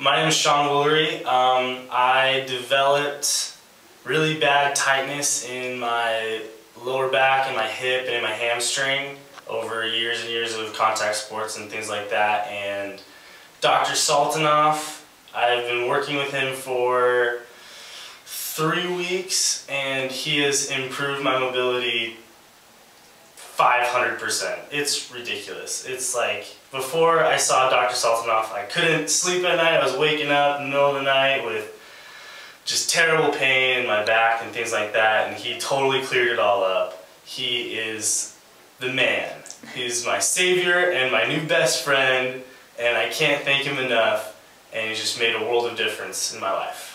My name is Sean Woolery. I developed really bad tightness in my lower back and my hip and in my hamstring over years and years of contact sports and things like that. And Dr. Soltanoff, I've been working with him for 3 weeks and he has improved my mobility 500%. It's ridiculous. It's like, before I saw Dr. Soltanoff, I couldn't sleep at night. I was waking up in the middle of the night with just terrible pain in my back and things like that, and he totally cleared it all up. He is the man. He's my savior and my new best friend, and I can't thank him enough, and he's just made a world of difference in my life.